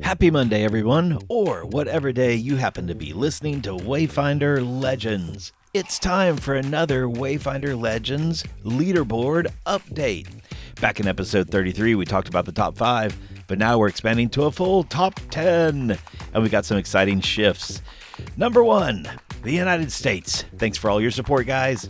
Happy Monday, everyone, or whatever day you happen to be listening to Wayfinder Legends. It's time for another Wayfinder Legends leaderboard update. Back in episode 33, we talked about the top 5, but now we're expanding to a full top 10, and we got some exciting shifts. Number 1, the United States. Thanks for all your support, guys.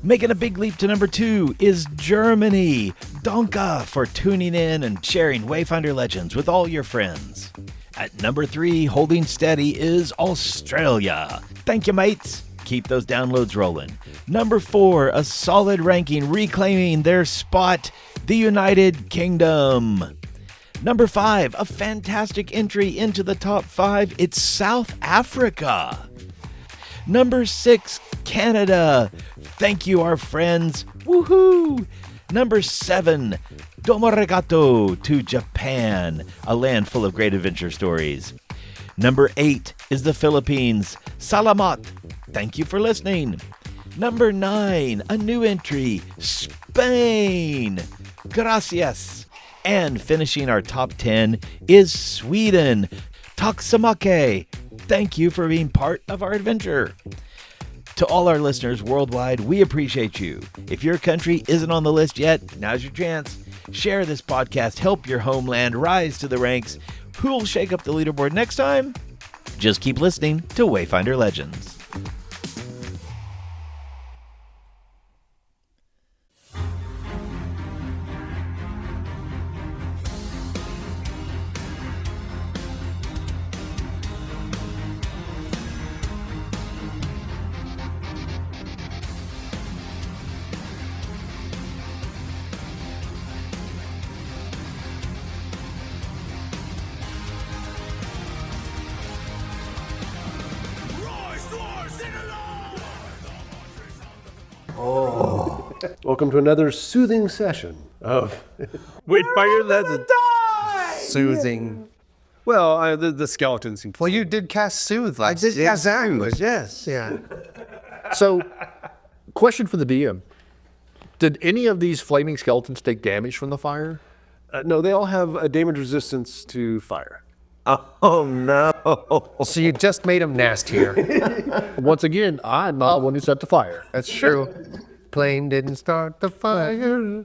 Making a big leap to number 2 is Germany. Danke for tuning in and sharing Wayfinder Legends with all your friends. At number 3, holding steady, is Australia. Thank you, mates. Keep those downloads rolling. Number 4, a solid ranking reclaiming their spot, the United Kingdom. Number 5, a fantastic entry into the top 5, it's South Africa. Number 6, Canada. Thank you, our friends. Woohoo! Number 7, Domo Arigato to Japan, a land full of great adventure stories. Number 8 is the Philippines. Salamat. Thank you for listening. Number 9, a new entry, Spain. Gracias. And finishing our top 10 is Sweden. Taksamake. Thank you for being part of our adventure. To all our listeners worldwide, we appreciate you. If your country isn't on the list yet, now's your chance. Share this podcast, help your homeland rise to the ranks. Who'll shake up the leaderboard next time? Just keep listening to Wayfinder Legends. Welcome to another soothing session of Wayfinder Legends. Soothing. Well, the skeletons. Well, you did cast Soothe I last did year. cast Anguish, yes. Yeah. So, question for the DM. Did any of these flaming skeletons take damage from the fire? no, they all have a damage resistance to fire. Oh, no. So you just made them nastier. Once again, I'm not the one who set the fire. That's true. Plame didn't start the fire.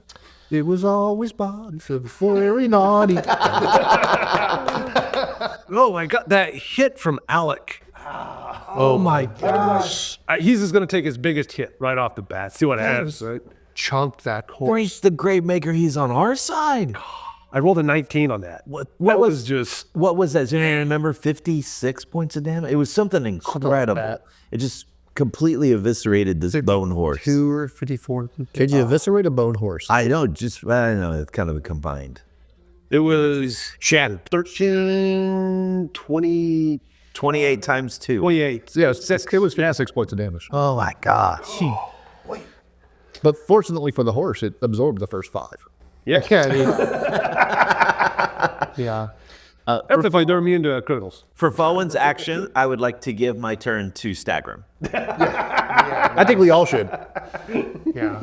It was always Boddy, so very naughty. Oh, my God. That hit from Alec. Oh, my gosh. He's just going to take his biggest hit right off the bat. See what happens, right? Chunked that horse. Praise the Gravemaker, he's on our side. I rolled a 19 on that. What was just... What was that? Do you remember 56 points of damage? It was something incredible. It just completely eviscerated this bone horse. 2 or 54. Did you eviscerate a bone horse? I don't know, it's kind of a combined. It was shattered. 13, 20, 28 times 2. 28. Yeah, it was 6 points of damage. Oh my gosh. But fortunately for the horse, it absorbed the first 5. Yeah. Yeah. That's if I turn me into criticals. For Fawin's action, I would like to give my turn to Stagrim. I think we all should. Yeah.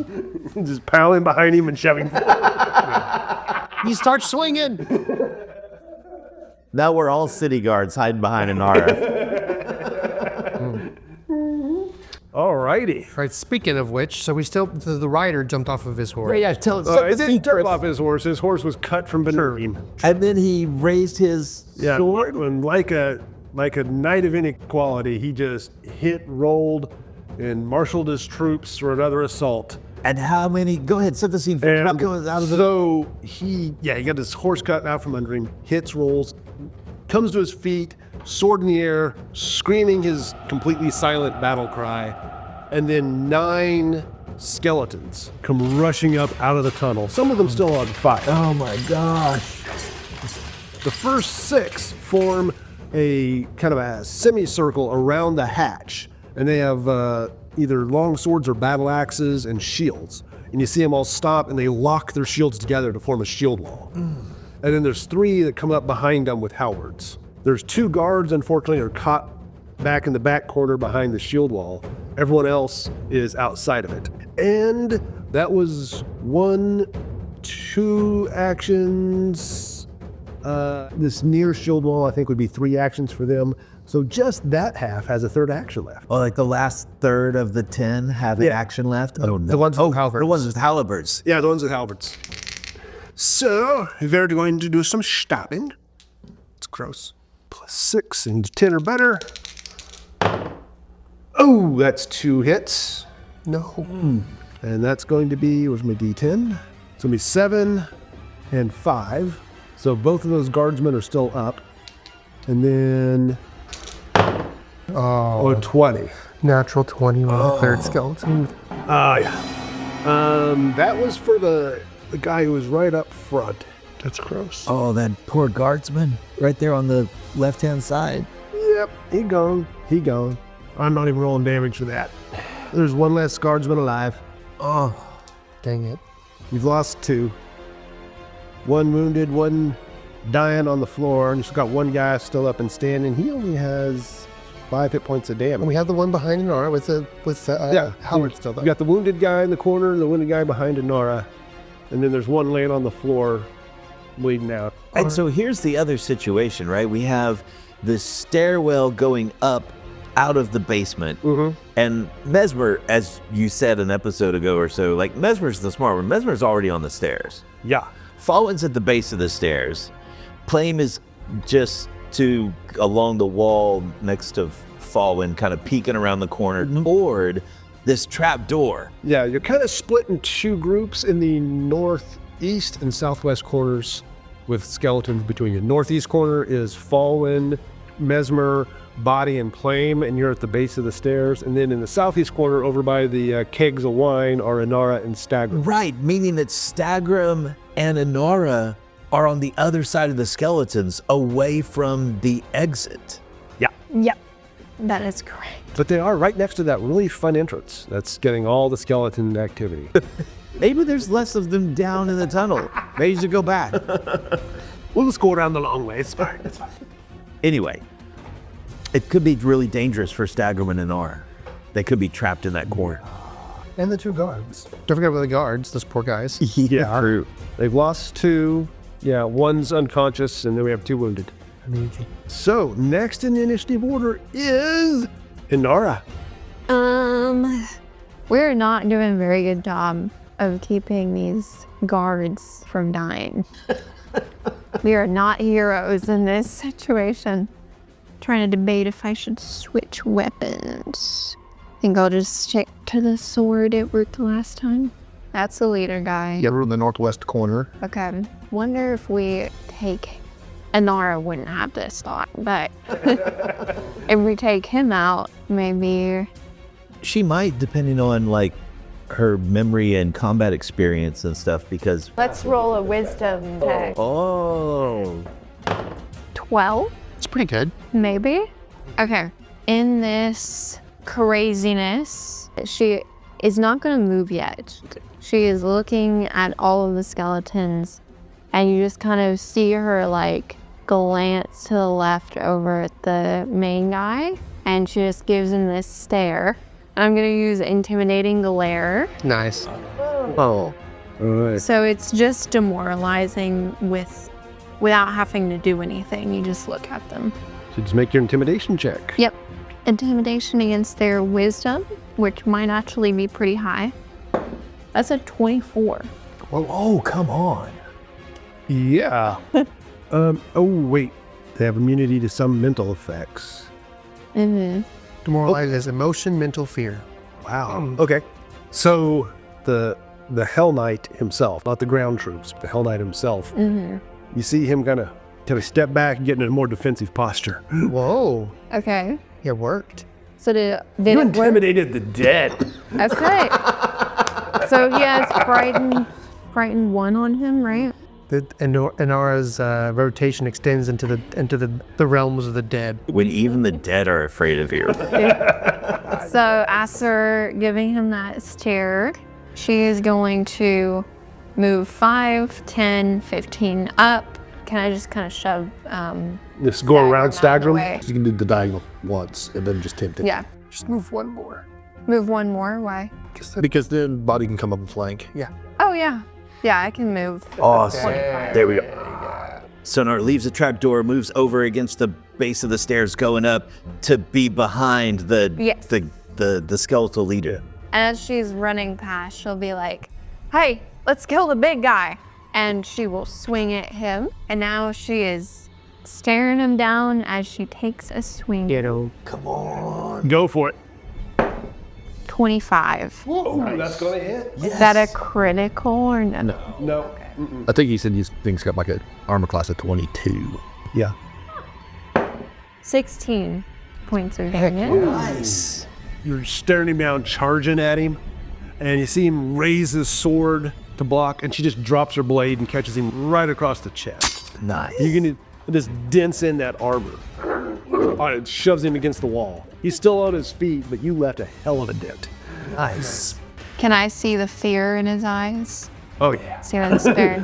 Just piling behind him and shoving. You start swinging. Now we're all city guards hiding behind Inara. Alrighty. Right. Speaking of which, so the rider jumped off of his horse. Yeah, tell us. It didn't jump off his horse. His horse was cut from beneath him. And then he raised his sword. And like a knight of inequality, he just rolled, and marshaled his troops for another assault. And how many? Go ahead, set the scene for And goes out of the. so he got his horse cut out from under him, hits, rolls, comes to his feet, sword in the air, screaming his completely silent battle cry, and then 9 skeletons come rushing up out of the tunnel. Some of them still on fire. Oh my gosh. The first 6 form a kind of a semicircle around the hatch, and they have either long swords or battle axes and shields. And you see them all stop, and they lock their shields together to form a shield wall. And then there's 3 that come up behind them with halberds. There's 2 guards, unfortunately, are caught back in the back corner behind the shield wall. Everyone else is outside of it. And that was 1, 2 actions. This near shield wall, I think, would be 3 actions for them. So just that half has a third action left. Oh, like the last third of the 10 have an action left? Oh, no. The ones with halberds. The ones with halberds. Yeah, the ones with halberds. So, we're going to do some stabbing. It's gross. +6 and 10 or better. Oh, that's 2 hits. No. And that's going to be, where's my D10? It's going to be 7 and 5. So both of those guardsmen are still up. And then, 20. Natural 20 on the third skeleton. That was for the guy who was right up front. That's gross. Oh, that poor guardsman right there on the left-hand side. Yep, he gone. He gone. I'm not even rolling damage for that. There's one less guardsman alive. Oh, dang it. You've lost 2. 1 wounded, 1 dying on the floor, and you've got 1 guy still up and standing. He only has 5 hit points of damage. And we have the one behind Inara with Howard still there. You got the wounded guy in the corner and the wounded guy behind Inara. And then there's 1 laying on the floor, bleeding out. And so here's the other situation, right? We have the stairwell going up out of the basement. And Mesmer, as you said an episode ago or so, like Mesmer's the smart one. Mesmer's already on the stairs. Yeah. Fawin's at the base of the stairs. Plame is just along the wall next to Fawin, kind of peeking around the corner toward this trap door. Yeah, you're kind of split in 2 groups in the northeast and southwest corners with skeletons between you. Northeast corner is Fawin, Mesmer, Boddy, and Plame, and you're at the base of the stairs. And then in the southeast corner, over by the kegs of wine, are Inara and Stagrum. Right, meaning that Stagrum and Inara are on the other side of the skeletons, away from the exit. Yep, that is correct. But they are right next to that really fun entrance that's getting all the skeleton activity. Maybe there's less of them down in the tunnel. Maybe you should go back. We'll just go around the long way. It's fine. It's fine. Anyway, it could be really dangerous for Stagrum and Inara. They could be trapped in that corner. And the 2 guards. Don't forget about the guards, those poor guys. Yeah, true. They've lost 2. Yeah, 1's unconscious, and then we have 2 wounded. Amazing. So, next in the initiative order is Inara. We're not doing a very good job of keeping these guards from dying. We are not heroes in this situation. Trying to debate if I should switch weapons. I think I'll just stick to the sword. It worked the last time. That's the leader guy. Yeah, we're in the northwest corner. Okay. Wonder if we take... Inara wouldn't have this thought, but if we take him out, maybe... She might, depending on like her memory and combat experience and stuff, because... Let's roll a wisdom check. Oh. 12? It's pretty good. Maybe? Okay. In this craziness, she is not going to move yet. She is looking at all of the skeletons, and you just kind of see her like glance to the left over at the main guy, and she just gives him this stare. I'm going to use Intimidating Glare. Nice. Oh. All right. So it's just demoralizing without having to do anything. You just look at them. So just make your intimidation check. Yep. Intimidation against their wisdom, which might actually be pretty high. That's a 24. Oh, come on. Yeah. Oh, wait. They have immunity to some mental effects. Mm-hmm. Demoralized as emotion, mental fear. Wow. Okay. So the Hell Knight himself, not the ground troops, but the Hell Knight himself, you see him kind of step back and get in a more defensive posture. Whoa. Okay. It worked. So did You it work? intimidated the dead. Okay. So he has frightened 1 on him, right? Inara's rotation extends into the realms of the dead. When even the dead are afraid of you. So after giving him that stare, she is going to move 5, 10, 15 up. Can I just kind of shove Just go around Stagrum Stagrum. out of the way? You can do the diagonal once and then just tempt it. Yeah. Just move 1 more. Move 1 more. Why? Because then Boddy can come up and flank. Yeah. Oh, yeah. Yeah, I can move. Awesome. 25. There we go. Sonar leaves the trapdoor, moves over against the base of the stairs going up to be behind the skeletal leader. And as she's running past, she'll be like, hey, let's kill the big guy. And she will swing at him. And now she is staring him down as she takes a swing. Go for it. 25. Ooh, that's going to hit. Is that a critical or no? No. I think he said these things got like an armor class of 22. Yeah. 16 points of damage. Nice. You're staring him down, charging at him, and you see him raise his sword to block, and she just drops her blade and catches him right across the chest. Nice. You can just dents in that armor. It shoves him against the wall. He's still on his feet, but you left a hell of a dent. Nice. Can I see the fear in his eyes? Oh yeah. See that scared?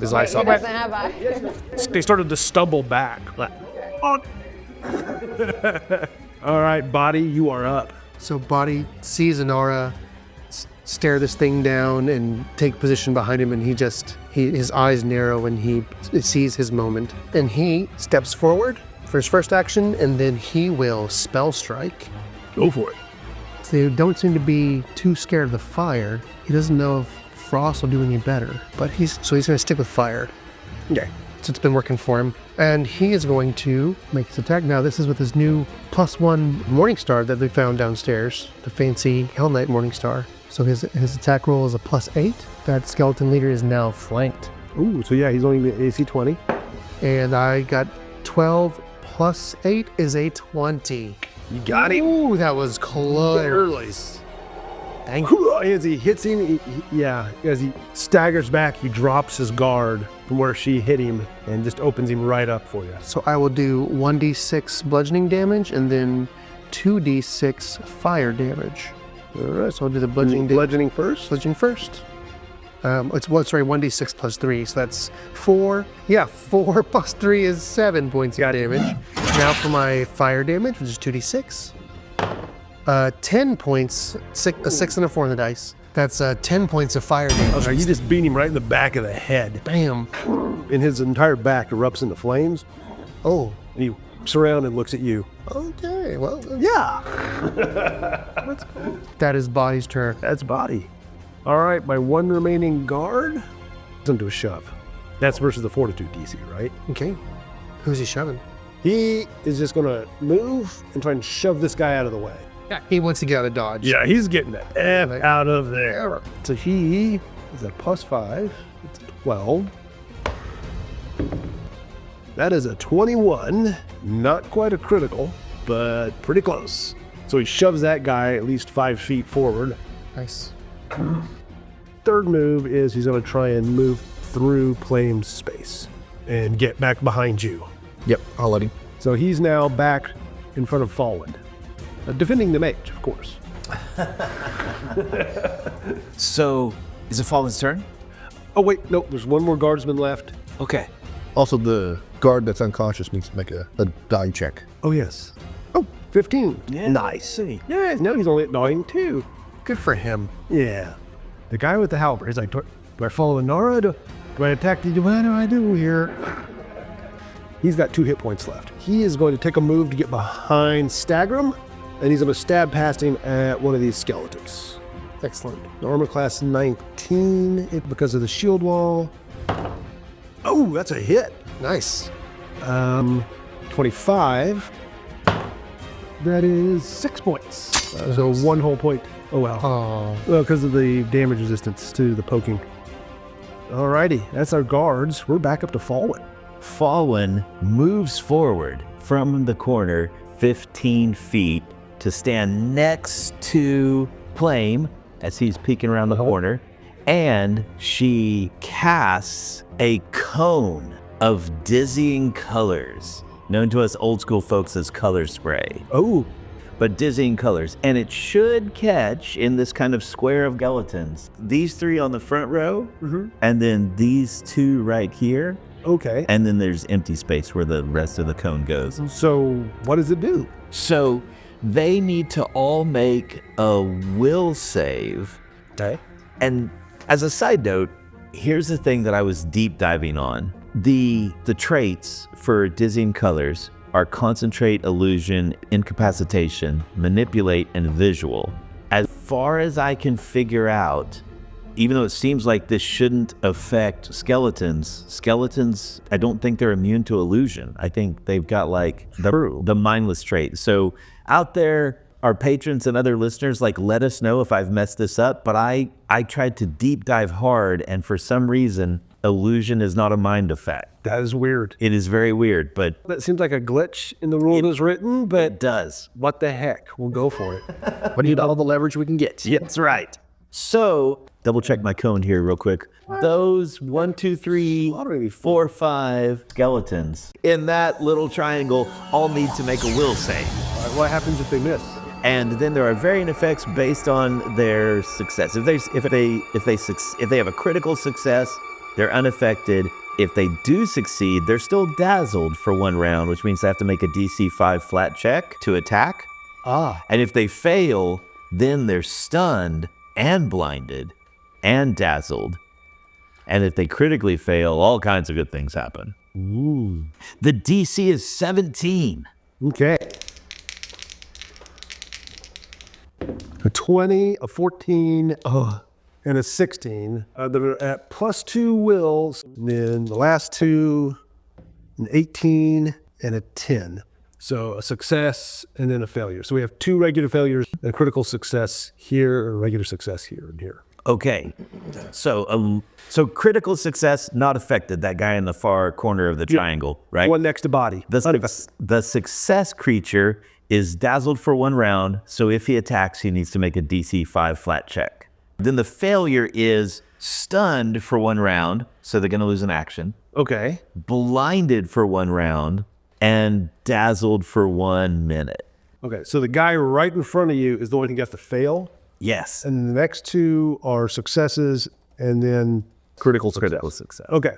His eyes He doesn't have eyes. They started to stumble back. All right, Boddy, you are up. So Boddy sees Inara stare this thing down and take position behind him, and his eyes narrow and he sees his moment. And he steps forward for his first action, and then he will spell strike. Go for it. They don't seem to be too scared of the fire. He doesn't know if frost will do any better, but he's going to stick with fire. Okay. So it's been working for him. And he is going to make his attack. Now this is with his new +1 Morningstar that they found downstairs, the fancy Hell Knight Morningstar. So his attack roll is a +8. That skeleton leader is now flanked. Ooh, so yeah, he's only AC 20. And I got 12 plus 8 is a 20. You got him. Ooh, that was close. Thank you. As he hits him, as he staggers back, he drops his guard from where she hit him and just opens him right up for you. So I will do 1d6 bludgeoning damage and then 2d6 fire damage. All right, so I'll do the bludgeoning first? Bludgeoning first. It's 1d6 plus 3, so that's 4. Yeah, 4 plus 3 is 7 points of damage. Now for my fire damage, which is 2d6. 10 points, a 6 and a 4 on the dice. That's 10 points of fire damage. Oh, you just beat him right in the back of the head. Bam. And his entire back erupts into flames. Oh. And he looks around and looks at you. Okay, well, Yeah. that's cool. That is Boddy's turn. That's Boddy. All right, my one remaining guard is into a shove. That's versus the Fortitude DC, right? Okay. Who's he shoving? He is just going to move and try and shove this guy out of the way. He wants to get out of dodge. Yeah, he's getting the F out of there. So he is a +5. It's a 12. That is a 21. Not quite a critical, but pretty close. So he shoves that guy at least 5 feet forward. Nice. Third move is he's going to try and move through Plame's space and get back behind you. Yep, I'll let him. So he's now back in front of Fawin. Defending the mage, of course. So, is it Fawin's turn? Oh, wait, no, there's one more guardsman left. Okay. Also, the guard that's unconscious needs to make a die check. Oh, yes. Oh, 15. Yeah. Nice. Yeah, no, he's only at 9, too. Good for him. Yeah. The guy with the halberd, he's like, do I follow Inara? Do I attack? What do I do here? He's got 2 hit points left. He is going to take a move to get behind Stagrum, and he's going to stab past him at one of these skeletons. Excellent. Armor class 19 because of the shield wall. Oh, that's a hit. Nice. 25. That is 6 points. So 1 whole point. Oh, well. Oh. Well, because of the damage resistance to the poking. Alrighty, that's our guards. We're back up to Fawin. Fawin moves forward from the corner 15 feet to stand next to Plame as he's peeking around the corner, and she casts a cone of dizzying colors, known to us old school folks as color spray. Oh. But dizzying colors, and it should catch in this kind of square of skeletons. These 3 on the front row, and then these 2 right here. Okay. And then there's empty space where the rest of the cone goes. So what does it do? So they need to all make a will save. Okay. And as a side note, here's the thing that I was deep diving on. The traits for dizzying colors are concentrate, illusion, incapacitation, manipulate, and visual. As far as I can figure out, even though it seems like this shouldn't affect skeletons, I don't think they're immune to illusion. I think they've got like the mindless trait. So out there, our patrons and other listeners, like, let us know if I've messed this up, but I tried to deep dive hard, and for some reason, illusion is not a mind effect. That is weird. It is very weird, but That seems like a glitch in the rule as written, but it does. what the heck? We'll go for it. We need all the leverage we can get. Yeah, that's right. So, double check my cone here real quick. Those 1, 2, 3, 4, 5 skeletons in that little triangle all need to make a will save. All right, what happens if they miss? And then there are variant effects based on their success. If they have a critical success, they're unaffected. If they do succeed, they're still dazzled for 1 round, which means they have to make a DC 5 flat check to attack. And if they fail, then they're stunned and blinded and dazzled. And if they critically fail, all kinds of good things happen. Ooh. The DC is 17. Okay. A 20, a 14, and a 16. They're at +2 wills. And then the last 2, an 18 and a 10. So a success and then a failure. So we have 2 regular failures and a critical success here, or regular success here and here. Okay, so critical success not affected. That guy in the far corner of the triangle, right? One next to Boddy. The success creature is dazzled for 1 round, so if he attacks, he needs to make a DC 5 flat check. Then the failure is stunned for 1 round, so they're going to lose an action. Okay. Blinded for 1 round, and dazzled for 1 minute. Okay, so the guy right in front of you is the one who gets to fail, Yes. and the next 2 are successes, and then Critical success. Critical success. okay.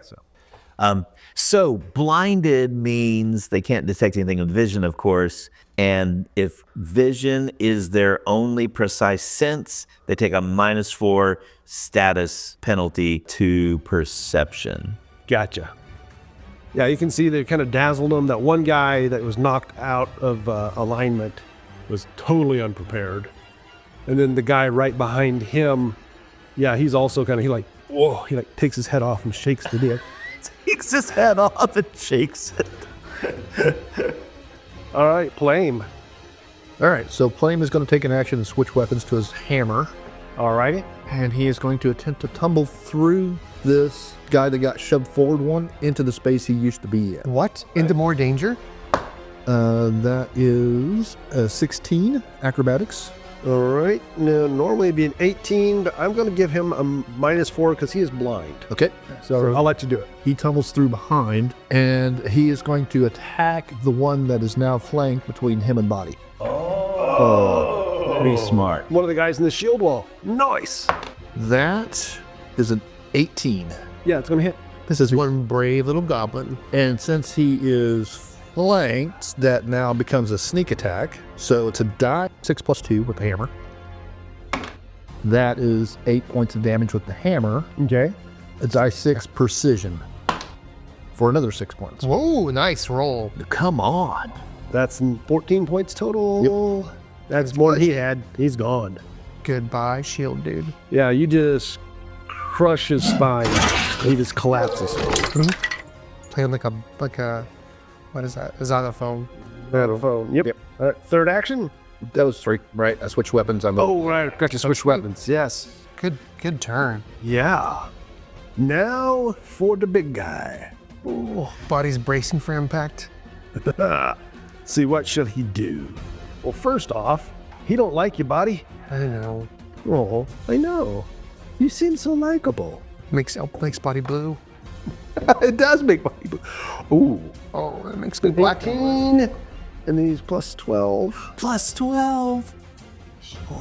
So blinded means they can't detect anything with vision, of course. And if vision is their only precise sense, they take a -4 status penalty to perception. Gotcha. Yeah, you can see they kind of dazzled them. That one guy that was knocked out of alignment was totally unprepared. And then the guy right behind him, yeah, he's also kind of, he takes his head off and shakes the dick. Takes his head off and shakes it. All right, Plame. All right, so Plame is going to take an action and switch weapons to his hammer. All righty. And he is going to attempt to tumble through this guy that got shoved forward into the space he used to be in. What? Into more danger? That is a 16 acrobatics. All right. Now, normally it'd be an 18, but I'm going to give him a -4 because he is blind. Okay. So I'll let you do it. He tumbles through behind, and he is going to attack the one that is now flanked between him and Boddy. Pretty smart. One of the guys in the shield wall. Nice. That is an 18. Yeah, it's going to hit. This is one brave little goblin. And since he is flanked, that now becomes a sneak attack. So it's a die 6 + 2 with the hammer. That is 8 points of damage with the hammer. Okay. A die 6 precision for another 6 points. Whoa, nice roll. Come on. That's 14 points total. Yep. That's more than he had. He's gone. Goodbye, shield dude. Yeah, you just crush his spine. He just collapses. Playing like a, what is that? Is that a phone? Phone. Yep. All right, third action. That was 3, right? I switched weapons. Right. Got you. Switch weapons. Yes. Good turn. Yeah. Now for the big guy. Body's bracing for impact. See, what should he do? Well, first off, he don't like you, Boddy. I know. Oh, I know. You seem so likable. Makes Body blue. It does make Boddy blue. Ooh. Oh, that makes me black. 18. And then he's +12. +12.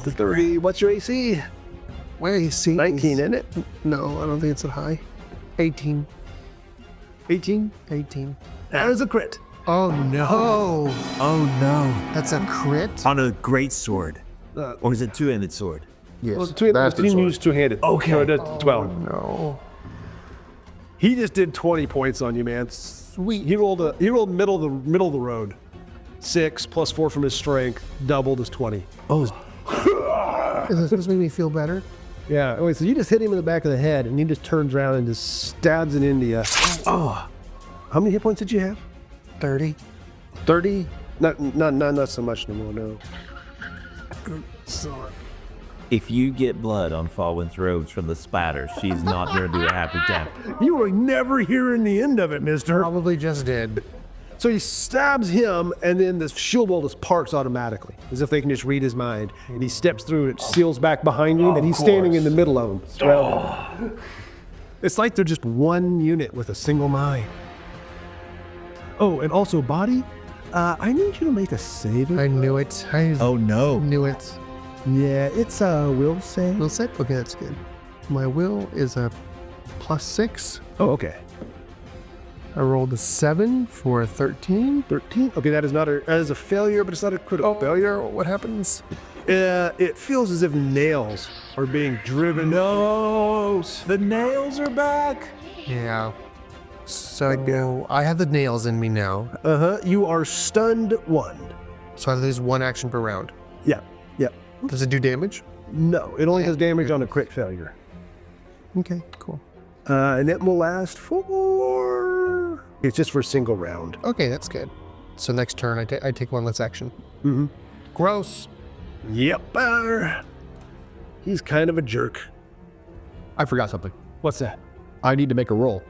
The 3. What's your AC? Where you see? 19, isn't it? No, I don't think it's that high. 18. 18? 18. That is a crit. Oh no. Oh no. That's a crit? On a great sword. Or is it 2-handed sword? Yes. Well, you can use two-handed. Okay. So it does 12. No. He just did 20 points on you, man. Sweet. He rolled middle of the road. 6 plus 4 from his strength, doubled his 20. Is this going to make me feel better? Yeah. Wait, so you just hit him in the back of the head, and he just turns around and just stabs it into you. Oh. How many hit points did you have? 30. 30? Not so much no more, no. Sorry. If you get blood on Fawin's robes from the spatter, she's not going to do a happy tap. You were never hearing the end of it, mister. Probably just did. So he stabs him, and then this shield wall just parks automatically, as if they can just read his mind. And he steps through, and it seals back behind him, and he's standing in the middle of them. Well, it's like they're just one unit with a single mind. Oh, and also, Boddy, I need you to make a save. I knew it. Oh no. Knew it. Yeah, it's a will save. Will set? Okay, that's good. My will is a +6. Oh, okay. I rolled a 7 for a 13. 13? Okay, that is a failure, but it's not a critical failure. What happens? It feels as if nails are being driven. No, the nails are back. Yeah. So I have the nails in me now. You are stunned 1. So I lose 1 action per round. Yeah. Does it do damage? No, it only has damage on a crit failure. Okay, cool. And it will last for... It's just for a single round. Okay, that's good. So next turn, I take 1 less action. Mm-hmm. Gross. Yep. He's kind of a jerk. I forgot something. What's that? I need to make a roll.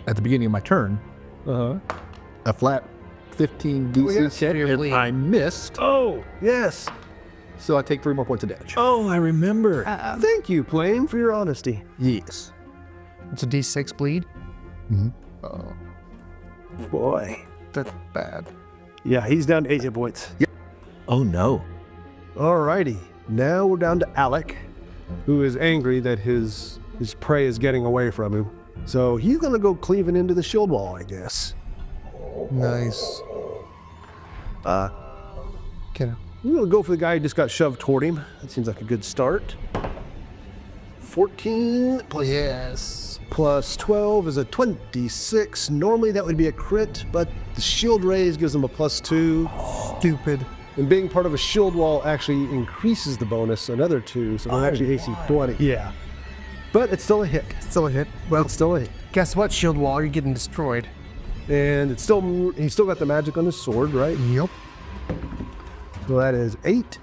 At the beginning of my turn, a flat 15 DC, and I missed, Oh, yes. so I take 3 more points of damage. Oh, I remember. Thank you, Plame, for your honesty. Yes. It's a D6 bleed. Oh, Boy. that's bad. Yeah, he's down to 8 hit points. Oh no. Alrighty. Now we're down to Alec, who is angry that his prey is getting away from him. So he's going to go cleaving into the shield wall, I guess. Nice. Okay. We're going to go for the guy who just got shoved toward him. That seems like a good start. 14 plus 12 is a 26. Normally that would be a crit, but the shield raise gives him a +2. Stupid. And being part of a shield wall actually increases the bonus another 2, so it's actually AC 20. Yeah. But it's still a hit. Still a hit. Well, It's still a hit. guess what, shield wall? You're getting destroyed. And he's still got the magic on his sword, right? Yep. So that is 8.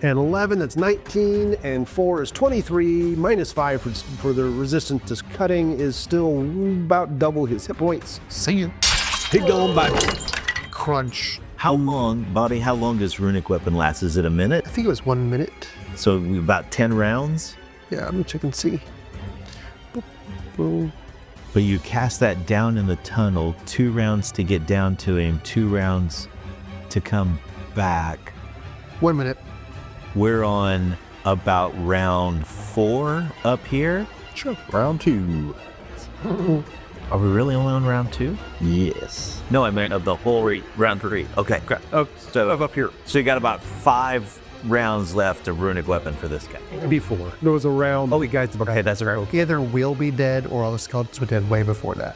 And 11, that's 19. And 4 is 23. -5 for the resistance to cutting is still about double his hit points. See you. He going back. Crunch. How long does runic weapon last? Is it a minute? I think it was 1 minute. So about 10 rounds? Yeah, let me check and see. Boop, boom. But you cast that down in the tunnel, 2 rounds to get down to him, 2 rounds to come back. 1 minute. We're on about round 4 up here. Sure. Round 2. Are we really only on round 2? Yes. No, I meant of the whole round 3. Okay, great. So Up here. So you got about 5 rounds left of runic weapon for this guy. Before. There was a round. Oh, we got okay. That's right. Either we'll be dead or all the skeletons were dead way before that.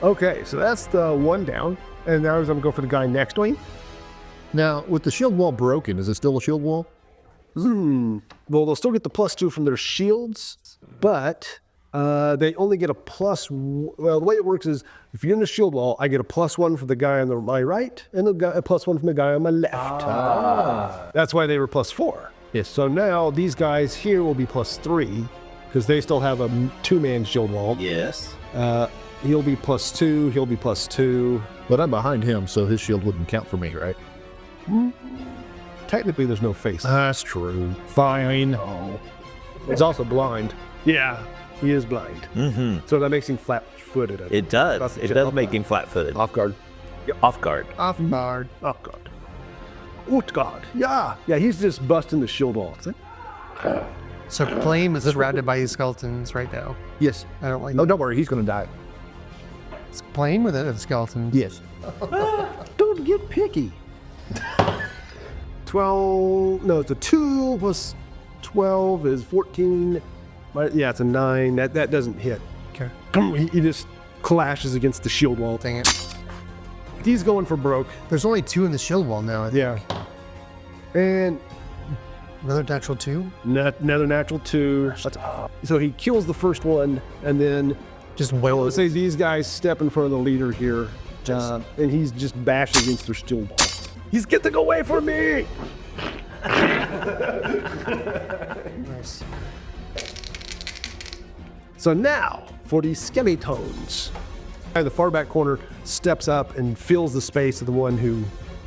Okay, so that's the 1 down. And now I'm going to go for the guy next to him. Now, with the shield wall broken, is it still a shield wall? Well, they'll still get the +2 from their shields, but they only get a well, the way it works is if you're in the shield wall, I get a +1 for the guy on my right and a +1 from the guy on my left. That's why they were +4. Yes. So now these guys here will be +3 because they still have a 2-man shield wall. Yes. He'll be +2, he'll be +2. But I'm behind him, so his shield wouldn't count for me, right? Technically, there's no face. That's true. Fine. He's also blind. Yeah, he is blind. Mm-hmm. So that makes him flat-footed. It does. It does make him flat-footed. Off guard. Off guard. Off guard. Oh, God. Oh, God. Yeah. Yeah, he's just busting the shield wall. So Plame is surrounded by these skeletons right now. Yes. I don't like No, don't worry. He's going to die. It's Plame with the skeleton. Yes. Don't get picky. 12, no, it's a 2 plus 12 is 14. Yeah, it's a 9. That doesn't hit. Okay. He just clashes against the shield wall. Dang it. He's going for Brook. There's only 2 in the shield wall now, I think. Yeah. And Another natural 2. another natural 2. So he kills the first one, and then Just wail. let's say these guys step in front of the leader here, and he's just bashing against their shield wall. He's getting away from me! Nice. So now, for the skeletons. The far back corner steps up and fills the space of the one who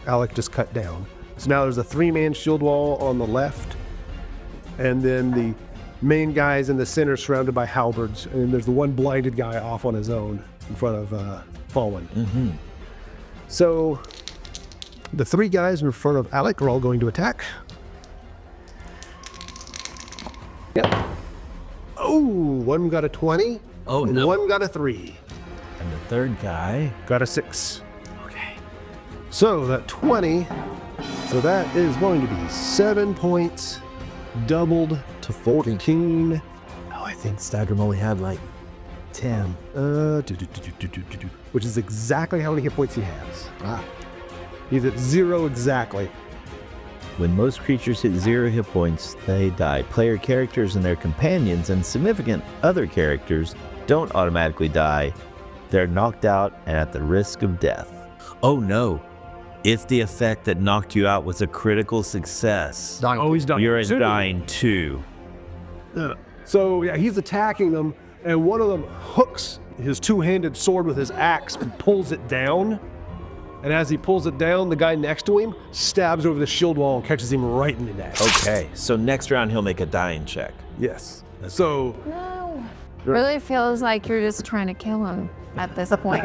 Alec just cut down. So now there's a 3-man shield wall on the left, and then the main guys in the center surrounded by halberds, and then there's the one blinded guy off on his own in front of Fawin. Mm-hmm. So the 3 guys in front of Alec are all going to attack. Yep. Oh, one got a 20. Oh, and no. one got a 3. And the third guy. Got a 6. Okay. So that 20, so that is going to be 7 points, doubled to 14. Oh, I think Stagrim only had like 10. Which is exactly how many hit points he has. He's at 0 exactly. When most creatures hit 0 hit points, they die. Player characters and their companions and significant other characters don't automatically die. They're knocked out and at the risk of death. Oh no, if the effect that knocked you out was a critical success, Oh, he's dying. you're dying too. So yeah, he's attacking them, and one of them hooks his 2-handed sword with his axe and pulls it down. And as he pulls it down, the guy next to him stabs over the shield wall and catches him right in the neck. Okay, so next round he'll make a dying check. Yes. So No. Really feels like you're just trying to kill him at this point.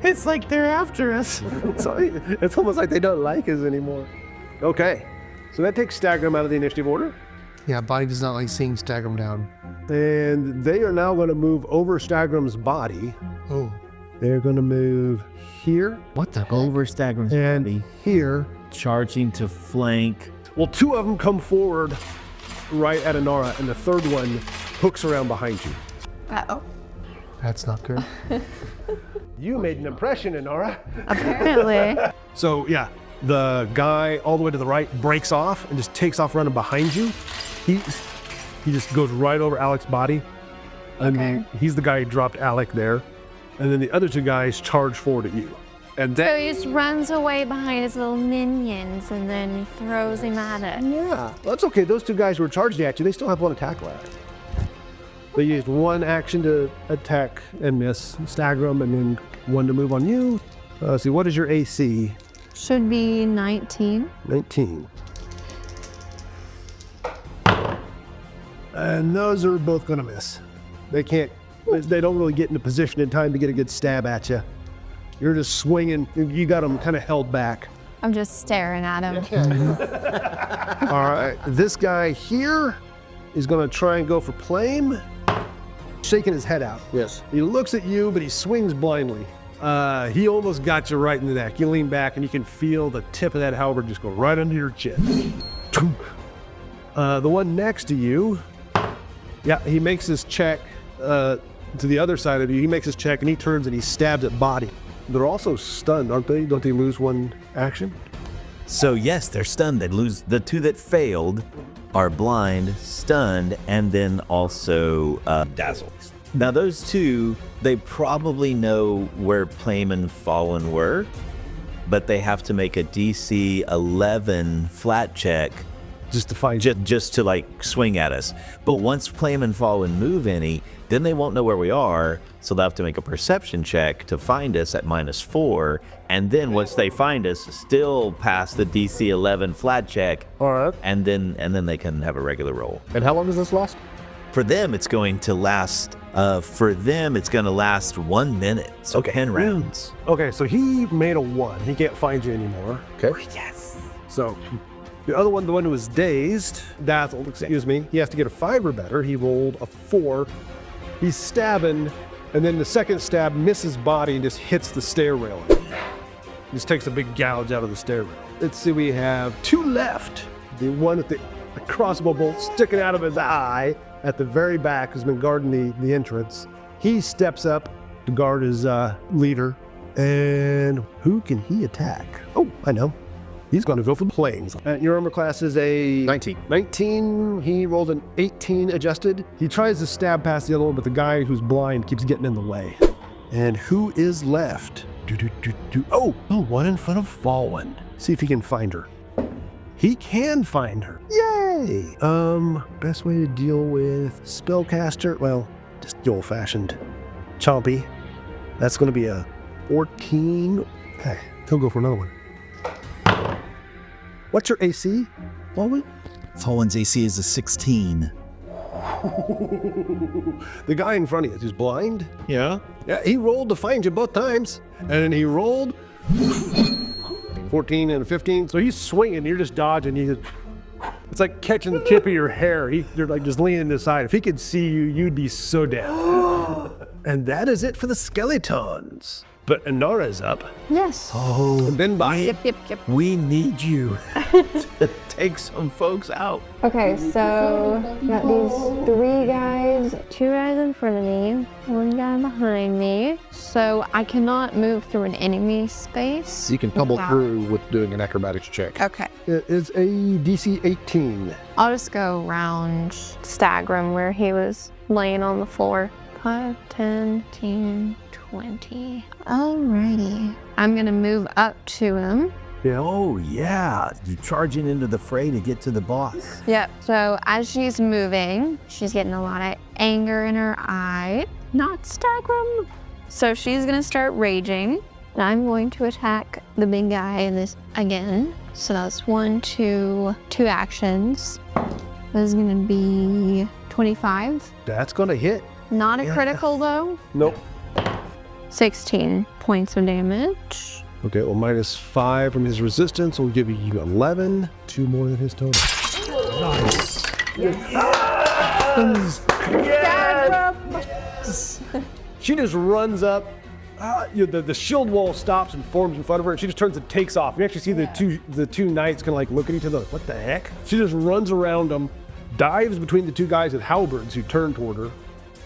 it's like they're after us. It's almost like they don't like us anymore. Okay. So that takes Stagrim out of the initiative order. Yeah, Boddy does not like seeing Stagrim down. And they are now going to move over Stagrim's body. Oh. They're going to move here What the? Over Stagrim's and body, here. charging to flank. Well, 2 of them come forward right at Inara, and the third one hooks around behind you. Uh-oh. That's not good. You made an impression, Inara. Apparently. So, yeah, the guy all the way to the right breaks off and just takes off running behind you. He just goes right over Alec's body. And he's the guy who dropped Alec there. And then the other 2 guys charge forward at you. And So then, he just runs away behind his little minions and then throws him at it. yeah, well, that's okay. Those 2 guys who were charged at you, they still have 1 attack left. They used 1 action to attack and miss, stagger them, and then 1 to move on you. See, what is your AC? Should be 19. 19. And those are both going to miss. They don't really get into position in time to get a good stab at you. You're just swinging. You got them kind of held back. I'm just staring at him. All right. This guy here is going to try and go for Plame. Shaking his head out. Yes. He looks at you, but he swings blindly. He almost got you right in the neck. You lean back and you can feel the tip of that halberd just go right under your chin. The one next to you, yeah, he makes his check to the other side of you. He makes his check and he turns and he stabs at Boddy. They're also stunned, aren't they? Don't they lose 1 action? So yes, they're stunned. They lose. The 2 that failed are blind, stunned, and then also dazzled. Now those 2, they probably know where Plame and Fawin were, but they have to make a DC 11 flat check Just to find just to like swing at us. But once Plame and Fawin move any, then they won't know where we are, so they'll have to make a perception check to find us at -4, and then once they find us, still pass the DC 11 flat check. All right. And then they can have a regular roll. And how long does this last? For them, it's going to last. For them, it's going to last 1 minute. So 10 rounds. Okay, so he made a 1. He can't find you anymore. Okay. Yes. So the other one, the one who was dazed, dazzled, excuse me, he has to get a 5 or better. He rolled a 4. He's stabbing, and then the second stab misses Boddy and just hits the stair railing. Just takes a big gouge out of the stair rail. Let's see, we have 2 left. The one at the a crossbow bolt sticking out of his eye at the very back, who's been guarding the entrance. He steps up to guard his leader. And who can he attack? Oh, I know. He's going to go for the Plames. Your armor class is a 19. 19. He rolled an 18 adjusted. He tries to stab past the other one, but the guy who's blind keeps getting in the way. And who is left? Oh, the one in front of Fawin. See if he can find her. He can find her. Yay! Best way to deal with spellcaster? Well, just the old-fashioned chompy. That's going to be a 14. Hey, he'll go for another one. What's your AC, Fawin? Fawin's AC is a 16. The guy in front of you, who's blind? Yeah. Yeah, he rolled to find you both times. And then he rolled 14 and a 15. So he's swinging, you're just dodging. It's like catching the tip of your hair. You're like just leaning aside. If he could see you, you'd be so down. And that is it for the skeletons. But Inara's up. Yes. Oh. And then by Yep. We need you to take some folks out. Okay, so got these 3 guys, 2 guys in front of me, 1 guy behind me. So I cannot move through an enemy space. You can tumble through with doing an acrobatics check. Okay. it is a DC 18. I'll just go around Stagrum where he was laying on the floor. 5, 10, 15, 20. Alrighty. I'm gonna move up to him. Yeah. Oh, yeah. You're charging into the fray to get to the boss. Yep. So as she's moving, she's getting a lot of anger in her eye. Not Stagrum. So she's gonna start raging. And I'm going to attack the big guy in this again. So that's 1, 2 actions. That's gonna be 25. That's going to hit. Not a critical though. Nope. 16 points of damage. Okay, well, -5 from his resistance will give you 11. 2 more than his total. Nice. Yes. She just runs up. The shield wall stops and forms in front of her, and she just turns and takes off. You actually see the two knights kind of like look at each other like, what the heck? She just runs around them, dives between the 2 guys with halberds who turn toward her,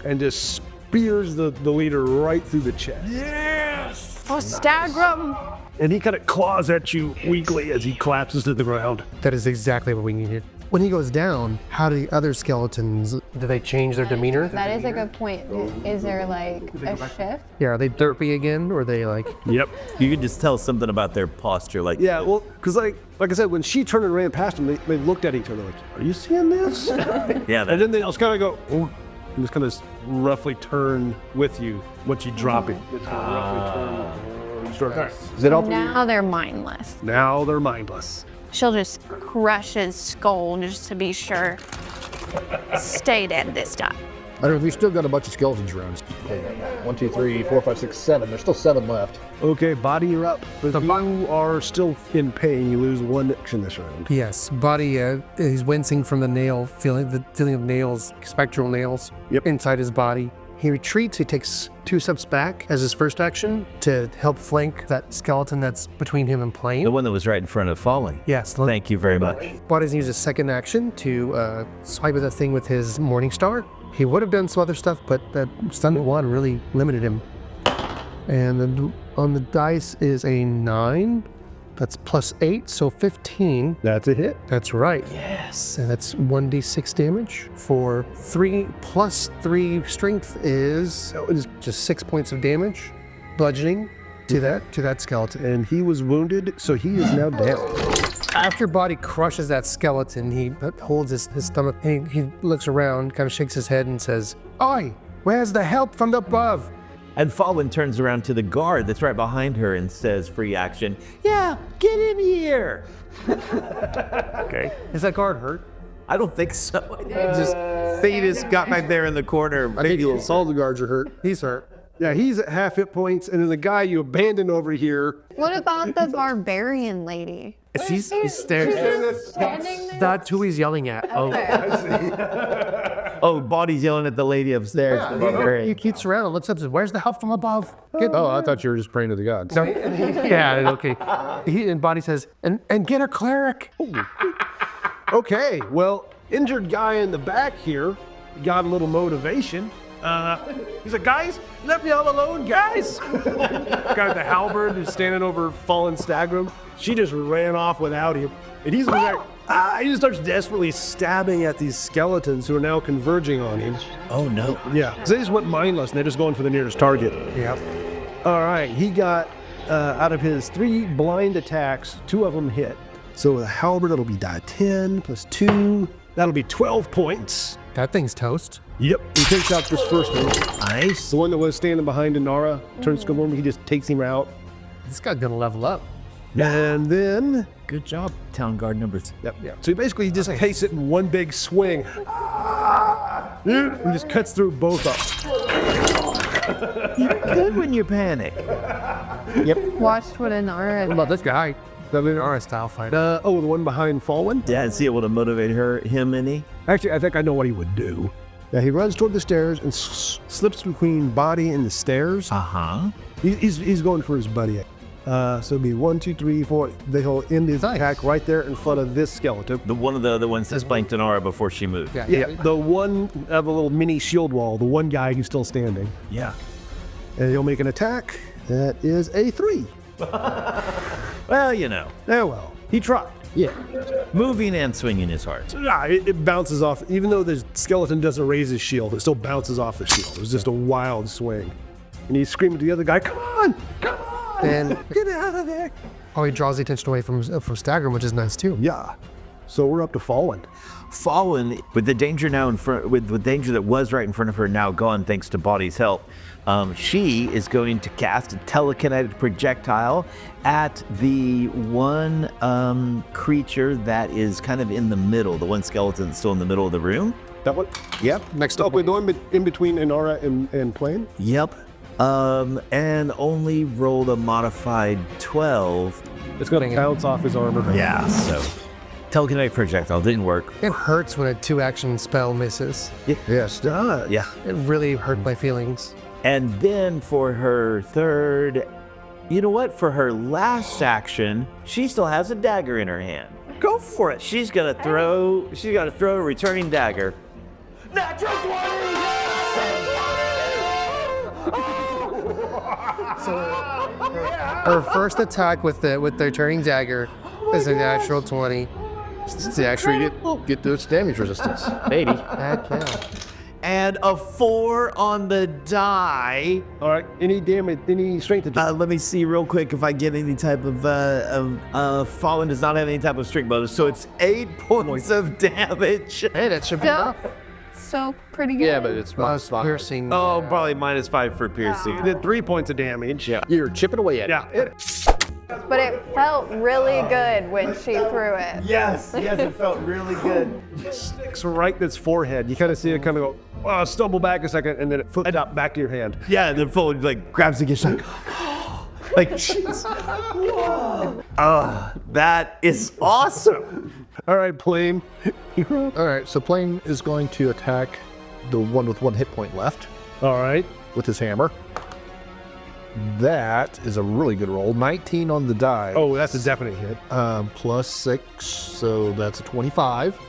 and just spears the leader right through the chest. Yes! For Stagrum! And he kind of claws at you weakly as he collapses to the ground. That is exactly what we needed. When he goes down, how do the other skeletons, do they change their demeanor? That is a good point. Is there like a shift? Yeah, are they derpy again, or are they like... Yep. You could just tell something about their posture. Like, Yeah, well, because like I said, when she turned and ran past him, they looked at each other like, are you seeing this? yeah, And then they just kind of go, oh, and just kind of roughly turn with you once you drop it. Just kind of roughly turn. Start. Is that all? Now they're mindless. Now they're mindless. She'll just crush his skull just to be sure. Stay dead this time. I don't know, we've still got a bunch of skeletons around. 1, 2, 3, 4, 5, 6, 7. There's still 7 left. Okay, Boddy, you're up. But you are still in pain. You lose 1 action this round. Yes, Boddy, he's wincing from the nail, the feeling of nails, spectral nails inside his body. He retreats, he takes 2 steps back as his first action to help flank that skeleton that's between him and Plame. the one that was right in front of Falling. Yes. Thank you very much. Boddy's used his second action to swipe at that thing with his Morning Star. He would have done some other stuff, but that stun 1 really limited him. And then on the dice is a 9. That's +8, so 15. That's a hit. That's right. Yes. And that's 1d6 damage. For 3 plus 3 strength is just 6 points of damage, bludgeoning to that skeleton. And he was wounded, so he is now down. After Boddy crushes that skeleton, he holds his stomach, and he looks around, kind of shakes his head and says, "Oi, where's the help from above?" And Fawin turns around to the guard that's right behind her and says, free action, yeah, get in here. Okay. Is that guard hurt? I don't think so. Just Thetis got back there in the corner. I think all the guards are hurt. He's hurt. Yeah, he's at half hit points, and then the guy you abandoned over here. What about the barbarian lady? He's staring. That's who he's yelling at. Oh, Boddy's yelling at the lady upstairs. He keeps around and looks up and says, "Where's the help from above?" Oh, I thought you were just praying to the gods. Yeah, okay. And Boddy says, and get a cleric. Okay, well, injured guy in the back here got a little motivation. He's like, guys, let me all alone, guys. Guy with the halberd who's standing over fallen Stagrum. She just ran off without him. And he's like, he just starts desperately stabbing at these skeletons who are now converging on him. Oh no. Yeah, so they just went mindless and they're just going for the nearest target. Yep. All right, he got, out of his 3 blind attacks, 2 of them hit. So with a halberd, it'll be die 10 plus 2. That'll be 12 points. That thing's toast. Yep. He takes out this first one. Nice. The one that was standing behind Inara turns to him. He just takes him out. This guy's gonna level up. And then, Good job, Town Guard numbers. yep. So he basically just takes it in one big swing. And just cuts through both of them. Good when you panic. Watched what Inara. What about this guy? The Inara style fight. The one behind Fawin? Yeah, and see it would have motivated him any. Actually, I think I know what he would do. Yeah, he runs toward the stairs and slips between Boddy and the stairs. Uh-huh. He's going for his buddy. So it'll be 1, 2, 3, 4. They'll end his attack right there in front of this skeleton. The one of the other ones that blanked Inara before she moved. Yeah, the one of a little mini shield wall, the one guy who's still standing. Yeah. And he'll make an attack. That is a 3. Well, you know, Oh well, he tried. yeah. Moving and swinging is hard. Yeah, it bounces off. Even though the skeleton doesn't raise his shield, it still bounces off the shield. It was just a wild swing. And he's screaming to the other guy, come on! Come on! And Get out of there! oh, he draws the attention away from Stagrum, which is nice too. Yeah. So we're up to Fawin. Fawin, with the danger now in front, with the danger that was right in front of her now gone thanks to Boddy's help, she is going to cast a telekinetic projectile at the one creature that is kind of in the middle, the one skeleton that's still in the middle of the room. That one? Yep. Next Oh, up. wait, the one in between Inara and Plame? Yep. And only rolled a modified 12. It's going to bounce off his armor. Yeah, so telekinetic projectile didn't work. It hurts when a 2-action spell misses. Yes, it does. Yeah. It really hurt my feelings. And then for her third, you know what? For her last action, she still has a dagger in her hand. Go for it. She's gonna throw a returning dagger. Natural 20! Her first attack with the returning dagger is a natural 20. To actually get those damage resistance. Maybe. That counts. And a 4 on the die. All right, any damage, any strength attack? Let me see real quick if I get any type of Fallen does not have any type of strength bonus, so it's 8 points of damage. Hey, that should be Still, enough. so pretty good. Yeah, but it's Plus piercing. Oh, probably -5 for piercing. You did 3 points of damage. Yeah. You're chipping away at it. Yeah. But it felt really good when she threw it. Yes, it felt really good. Sticks right in its forehead. You kind of see it kind of go, stumble back a second, and then it flips up back to your hand. Yeah, and then Fallen like grabs the gift like, like, jeez. That is awesome. All right, Plame. All right, so Plame is going to attack the one with 1 hit point left All right. with his hammer. That is a really good roll. 19 on the die. Oh, that's a definite hit. Plus 6, so that's a 25.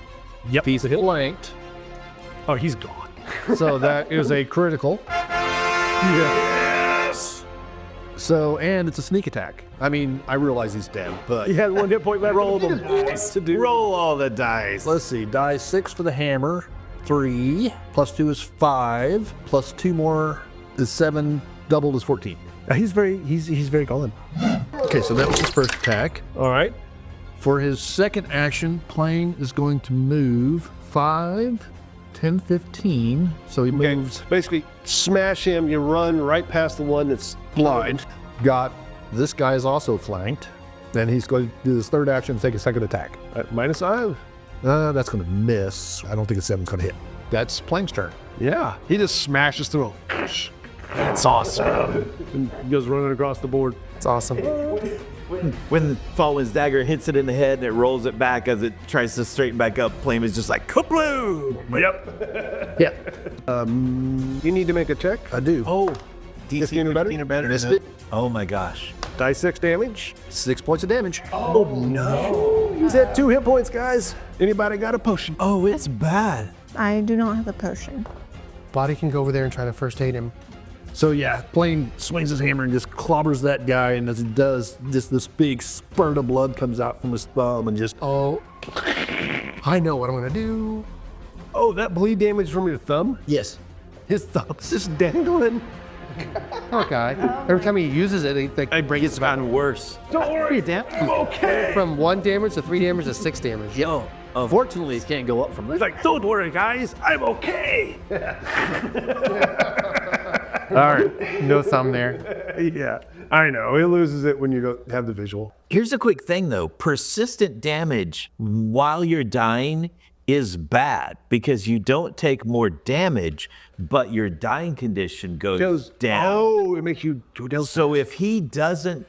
Yep. He's flanked, Oh, he's gone. so that is a critical. Yes. So, and it's a sneak attack. I mean, I realize he's dead, but He had 1 hit point left. Roll them. To do. Roll all the dice. let's see. Die 6 for the hammer. 3 plus 2 is 5. Plus 2 more is 7. Doubled is 14. He's very gone. Okay, so that was his first attack. All right. For his second action, Plame is going to move 5, 10, 15. So he moves. Basically, smash him. You run right past the one that's blind. Got this guy is also flanked. Then he's going to do his third action and take a second attack. -5. That's going to miss. I don't think a 7's going to hit. That's Plame's turn. Yeah. He just smashes through him. That's awesome. And he goes running across the board. It's awesome. When Fallen's dagger hits it in the head and it rolls it back as it tries to straighten back up, Plame is just like, kabloo! Yep. Yeah. You need to make a check. I do. Oh, DC 15 or better? 15 or better. Missed it. Oh my gosh. Die 6 damage. 6 points of damage. Oh, no. He's at 2 hit points, guys. Anybody got a potion? Oh, it's bad. I do not have a potion. Boddy can go over there and try to first aid him. So yeah, Plame swings his hammer and just clobbers that guy, and as he does, just this big spurt of blood comes out from his thumb and just Oh, I know what I'm gonna do. Oh, that bleed damage from your thumb? Yes. His thumb's just dangling. Poor guy. Every time he uses it, It's gotten worse. Don't worry, damn. I'm okay. From 1 damage to 3 damage to 6 damage. Yo, unfortunately, it can't go up from there. He's like, don't worry, guys, I'm okay. All right, no thumb there. Yeah, I know. He loses it when you don't have the visual. Here's a quick thing though. Persistent damage while you're dying is bad because you don't take more damage, but your dying condition goes down. Oh, it makes you go down. So if he doesn't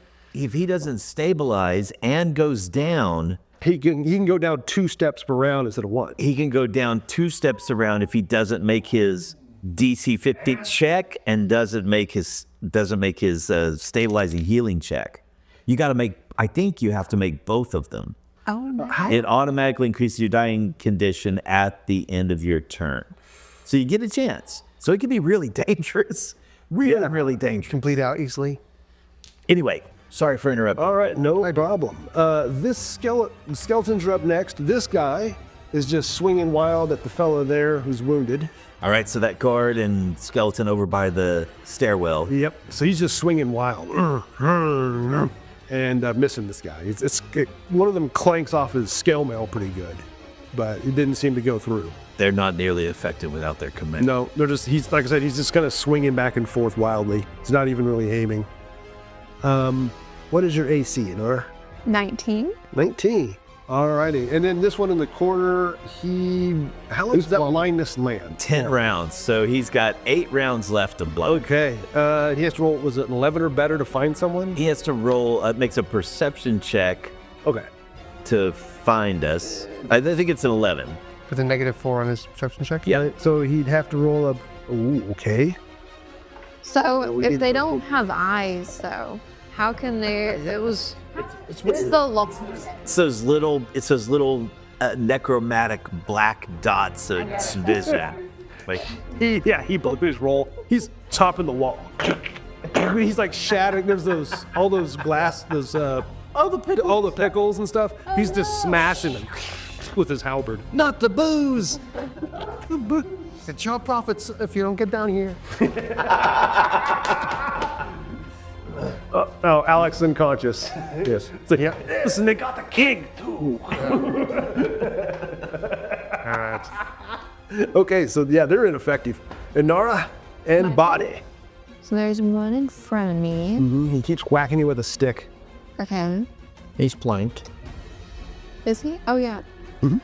stabilize and goes down, He can go down 2 steps per round instead of 1. he can go down 2 steps around if he doesn't make his DC 50 check and doesn't make his stabilizing healing check. You got to make. I think you have to make both of them. Oh, no. It automatically increases your dying condition at the end of your turn, so you get a chance. So it can be really dangerous, really dangerous. Complete out easily. Anyway, sorry for interrupting. All right, no problem. This skeletons are up next. This guy is just swinging wild at the fella there who's wounded. All right, so that guard and skeleton over by the stairwell. Yep. So he's just swinging wild and missing this guy. One of them clanks off his scale mail pretty good, but it didn't seem to go through. They're not nearly effective without their command. No, he's like I said, he's just kind of swinging back and forth wildly. He's not even really aiming. What is your AC, Inara? 19. 19. Alrighty, and then this one in the corner, how long does that blindness land? 10 rounds, so he's got 8 rounds left to blow. Okay, he has to roll, was it an 11 or better to find someone? He has to roll, makes a perception check Okay. to find us. I think it's an 11. With a -4 on his perception check? Yeah, so he'd have to roll a, okay. So if they don't have eyes, though, how can they? It's the look. It's those little necromantic black dots of vision. Like, He blew his roll. He's topping the wall. He's like shattering. There's all those the pickles and stuff. He's just smashing them with his halberd. Not the booze. It's your profits if you don't get down here. Oh, Alex unconscious. Yes. So, yeah. Listen, they got the king too. Alright. Okay, so yeah, they're ineffective. Inara and Boddy. So there's one in front of me. He keeps whacking you with a stick. Okay. he's planked. Is he? Oh, yeah. Mhm.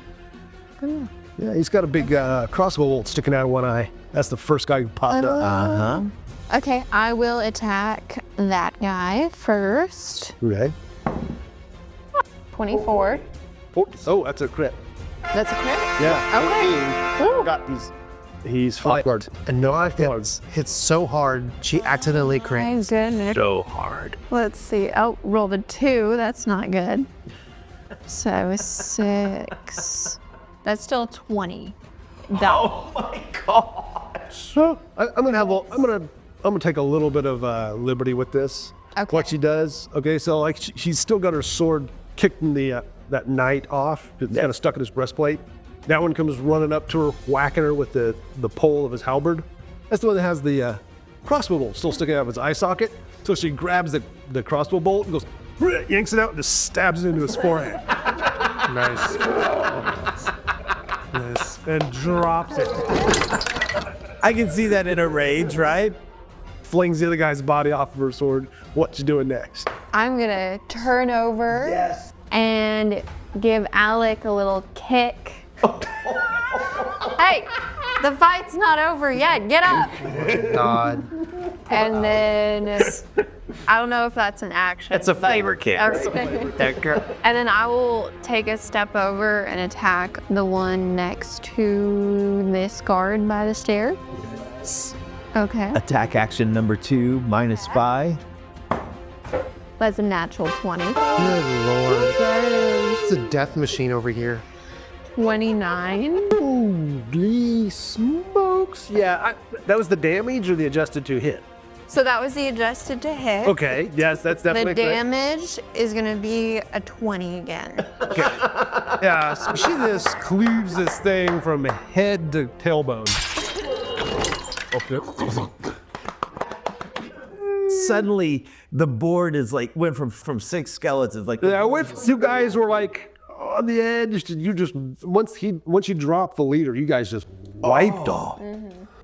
Oh, yeah. Yeah, he's got a big crossbow bolt sticking out of one eye. That's the first guy who popped up. Okay, I will attack that guy first. Okay. 24. Oh, that's a crit. That's a crit? Yeah. Okay. 14. Got he's fired. And Noah hits so hard, she accidentally My crits. goodness. so hard. Let's see. Oh, rolled a 2. That's not good. So 6. That's still 20. Oh my god. So I'm gonna take a little bit of liberty with this. Okay. What she does. Okay, so like she's still got her sword kicked in the that knight off. It's kind of stuck in his breastplate. That one comes running up to her, whacking her with the pole of his halberd. That's the one that has the crossbow bolt still sticking out of his eye socket. So she grabs the crossbow bolt and goes, yanks it out and just stabs it into his forehead. Nice. Nice. And drops it. I can see that in a rage, right? Flings the other guy's body off of her sword. What you doing next? I'm going to turn over and give Alec a little kick. Hey, the fight's not over yet. Get up. God. And then I don't know if that's an action. That's a flavor kick. Okay. And then I will take a step over and attack the one next to this guard by the stair. Okay. Attack action number 2, -5. That's a natural 20. Good lord. It's a death machine over here. 29. Holy smokes. Yeah, that was the damage or the adjusted to hit? So that was the adjusted to hit. Okay, yes, that's The definitely correct. damage is gonna be a 20 again. Yeah, so she just cleaves this thing from head to tailbone. Suddenly, the board is like went from 6 skeletons. Like Yeah, with two guys were like on the edge. You just once you dropped the leader, you guys just wiped off.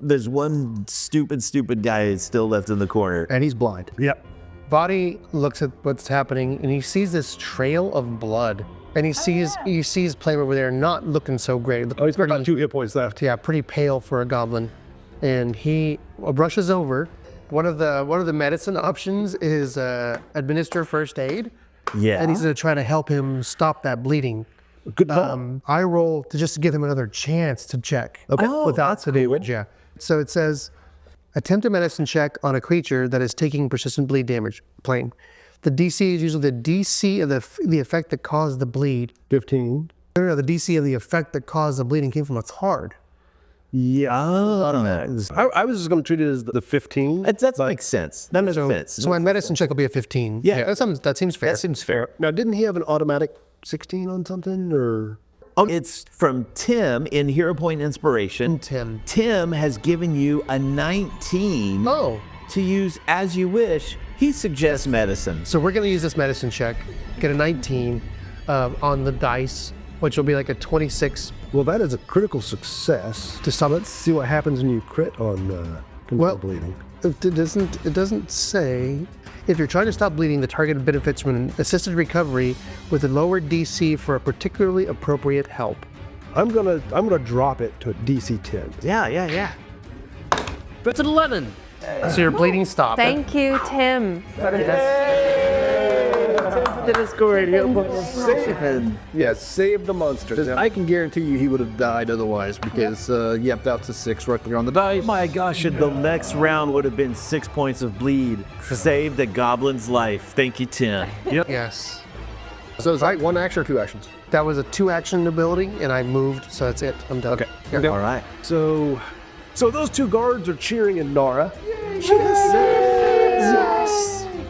there's one stupid guy still left in the corner. And he's blind. Yep. Boddy looks at what's happening and he sees this trail of blood. And he sees Plame over there not looking so great. Oh, he's got 2 hit points left. Yeah, pretty pale for a goblin. And he rushes over. One of the medicine options is administer first aid. Yeah. And he's gonna try to help him stop that bleeding. Good call. I roll to just give him another chance to check. Okay. Without sedation. Yeah. So it says, attempt a medicine check on a creature that is taking persistent bleed damage. Plain. The DC is usually the DC of the effect that caused the bleed. 15. No, the DC of the effect that caused the bleeding came from its hard. Yeah. I don't know. I was just going to treat it as the 15. That makes sense. That makes sense. So my medicine check will be a 15. Yeah. That seems fair. That seems fair. Now, didn't he have an automatic 16 on something, or? Oh, it's from Tim in Hero Point Inspiration. Tim. Tim has given you a 19 Oh. to use as you wish. He suggests medicine. So we're gonna use this medicine check, get a 19 on the dice, which will be like a 26. Well, that is a critical success. To sum it. Let's see what happens when you crit on control bleeding. It doesn't say. If you're trying to stop bleeding, the target benefits from an assisted recovery with a lower DC for a particularly appropriate help. I'm gonna drop it to a DC 10. Yeah. That's an 11. So your bleeding stopped. Thank you, Tim. Yeah, save the monster. I can guarantee you he would have died otherwise because, that's a 6 right there on the dice. My gosh, and the next round would have been 6 points of bleed. Save the goblin's life. Thank you, Tim. Yes. So is that 1 action or 2 actions? That was a 2-action ability, and I moved, so that's it. I'm done. Okay. Yeah. All right. So those 2 guards are cheering Inara.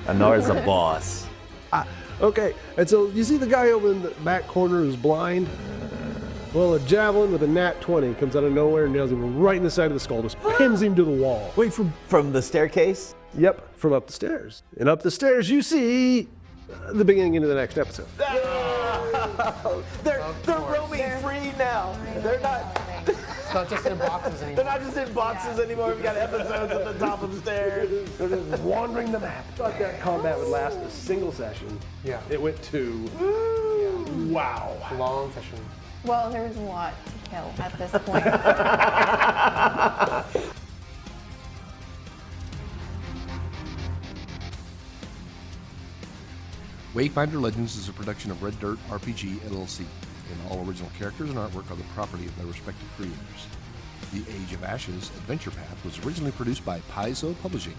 Inara's a boss. Okay, and so you see the guy over in the back corner who's blind? Well, a javelin with a nat 20 comes out of nowhere and nails him right in the side of the skull, just pins him to the wall. Wait, from the staircase? Yep, from up the stairs. And up the stairs you see the beginning into the next episode. They're roaming free now. They're not. It's not just in boxes anymore. They're not just in boxes anymore. We've got episodes at the top of the stairs. They're just wandering the map. Thought that combat would last a single session. Yeah. It went to wow. Long session. Well, there was a lot to kill at this point. Wayfinder Legends is a production of Red Dirt RPG LLC, and all original characters and artwork are the property of their respective creators. The Age of Ashes Adventure Path was originally produced by Paizo Publishing,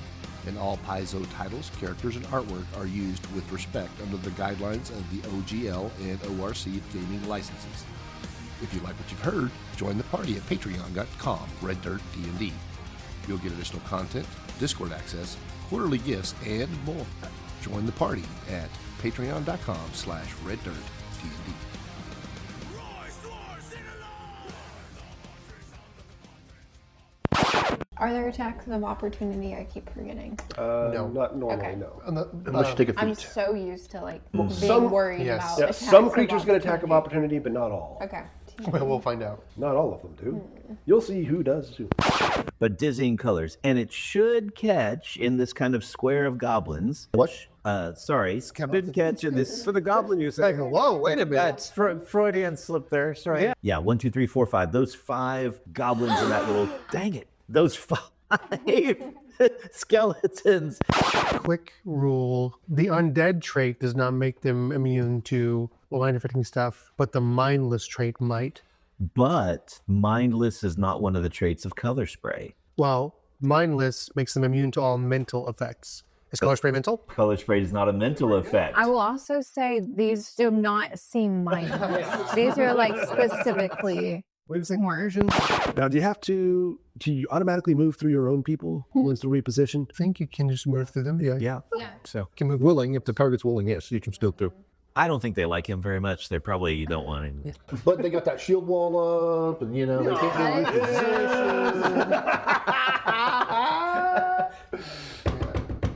and all Paizo titles, characters, and artwork are used with respect under the guidelines of the OGL and ORC gaming licenses. If you like what you've heard, join the party at patreon.com, Red Dirt D&D. You'll get additional content, Discord access, quarterly gifts, and more. Join the party at patreon.com/reddirtd&d. Are there attacks of opportunity? I keep forgetting. No. Not normally, Okay. no. Unless you take a I'm feat. so used to like Some- being worried yes. about Yeah, attacks some of creatures get attack of opportunity. opportunity, but not all. Okay. Well, we'll find out. Not all of them do. You'll see who does too. But dizzying colors. And it should catch in this kind of square of goblins. What? Sorry. Didn't catch in this. For the goblin, you say. Whoa, wait a minute. That's Freudian slip there. Sorry. Yeah, 1, 2, 3, 4, 5. Those 5 goblins in that little. Dang it. Those 5 skeletons. Quick rule. The undead trait does not make them immune to line-affecting stuff, but the mindless trait might. But mindless is not one of the traits of color spray. Well, mindless makes them immune to all mental effects. Is color spray mental? Color spray is not a mental effect. I will also say these do not seem mindless. These are like specifically immersion. Now, do you automatically move through your own people once they're repositioned? I think you can just move through them. Yeah. So can move willing if the target's willing. Yes, you can still do. I don't think they like him very much. They probably don't want him. But they got that shield wall up, and they can't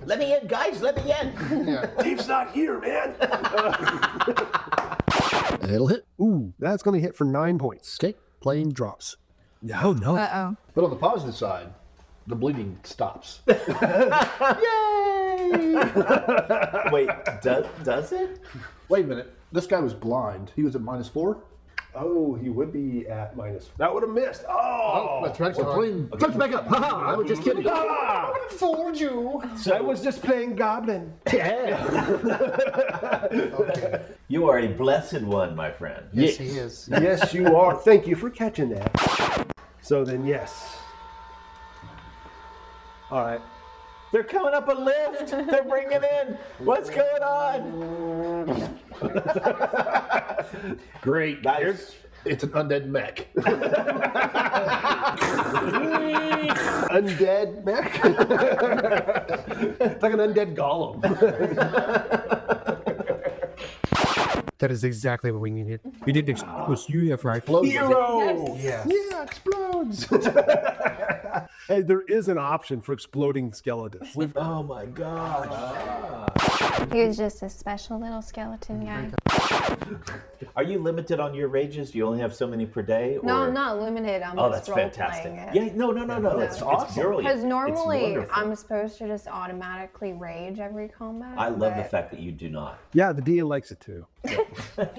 Let me in, guys. Let me in. Dave's not here, man. It'll hit. Ooh, that's going to hit for 9 points. Okay, Plame drops. No, no. Uh-oh. But on the positive side, the bleeding stops. Wait, does it? Wait a minute. This guy was blind. He was at -4. Oh, he would be at minus. That would have missed. Oh, That's right. So Plame jumps back up. Ha! I was just kidding. fooled you. So I was just playing goblin. You are a blessed one, my friend. Yes, he is. Yes, you are. Thank you for catching that. So then, yes. All right. They're coming up a lift. They're bringing in. What's going on? Great. Nice. It's an undead mech. Undead mech. It's like an undead golem. That is exactly what we needed. We did was you have right. Hero. Yes. Yeah, explodes. Hey, there is an option for exploding skeletons. Oh my God. He was just a special little skeleton guy. Are you limited on your rages? Do you only have so many per day? Or... No, I'm not limited. I'm Oh, just that's fantastic. role-playing it. Yeah, no. It's brilliant. Because It's normally wonderful. I'm supposed to just automatically rage every combat. I love the but- fact that you do not. Yeah, the DA likes it too.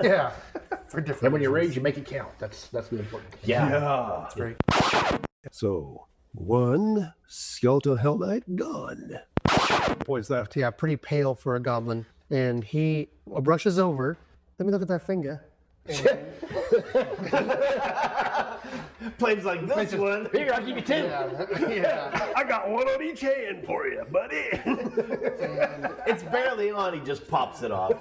Yeah. For different. And when you rage, you make it count. That's the important. Yeah. Yeah. Great. So, 1 skeletal hell knight gone. Boys left. Yeah, pretty pale for a goblin. And he brushes over. Let me look at that finger. Plays like this one. Here, I'll give you 10. Yeah. I got one on each hand for you, buddy. It's barely on. He just pops it off.